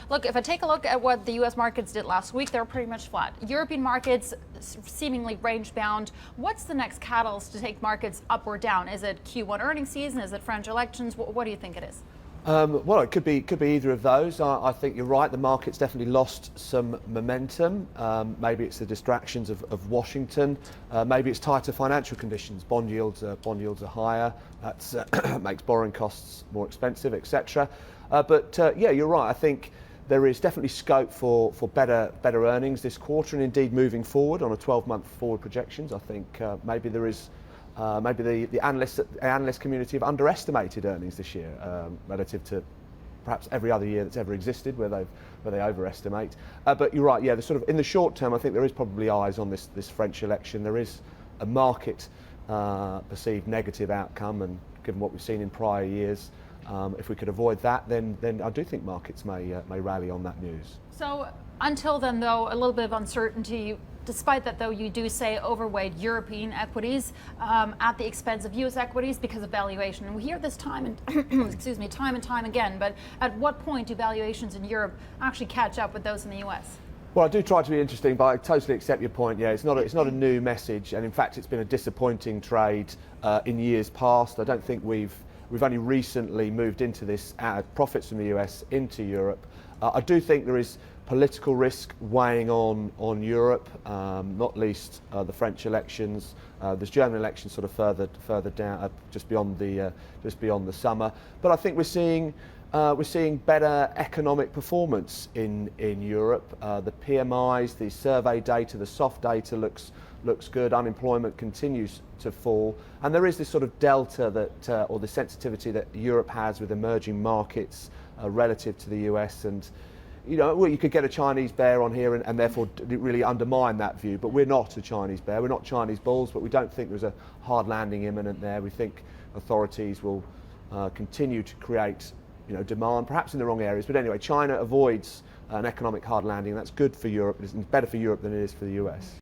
look, if I take a look at what the U.S. markets did last week, they're pretty much flat. European markets seemingly range bound. What's the next catalyst to take markets up or down? Is it Q1 earnings season? Is it French elections? What do you think it is? Well, it could be either of those. I think you're right. The market's definitely lost some momentum. Maybe it's the distractions of Washington. Maybe it's tighter financial conditions. Bond yields are higher. That makes borrowing costs more expensive, etc. But yeah, you're right. I think there is definitely scope for better earnings this quarter, and indeed moving forward on a 12-month forward projections. I think maybe there is. Maybe the analyst community have underestimated earnings this year relative to perhaps every other year that's ever existed, where they overestimate. But you're right. Yeah, in the short term, I think there is probably eyes on this French election. There is a market perceived negative outcome, and given what we've seen in prior years, if we could avoid that, then I do think markets may rally on that news. So until then, though, a little bit of uncertainty. Despite that, though, you do say overweight European equities at the expense of U.S. equities because of valuation. And we hear this time and time and time again. But at what point do valuations in Europe actually catch up with those in the U.S.? Well, I do try to be interesting, but I totally accept your point. Yeah, it's not a new message, and in fact, it's been a disappointing trade in years past. I don't think we've only recently moved into this profits from the US into Europe. I do think there is political risk weighing on Europe, not least the French elections. There's German elections sort of further down, just beyond the summer. But I think we're seeing better economic performance in Europe. The PMIs, the survey data, the soft data looks good. Unemployment continues to fall, and there is this sort of delta that, or the sensitivity that Europe has with emerging markets relative to the US. And well, you could get a Chinese bear on here and therefore really undermine that view. But we're not a Chinese bear. We're not Chinese bulls. But we don't think there's a hard landing imminent there. We think authorities will continue to create demand, perhaps in the wrong areas. But anyway, China avoids an economic hard landing. That's good for Europe. It's better for Europe than it is for the US.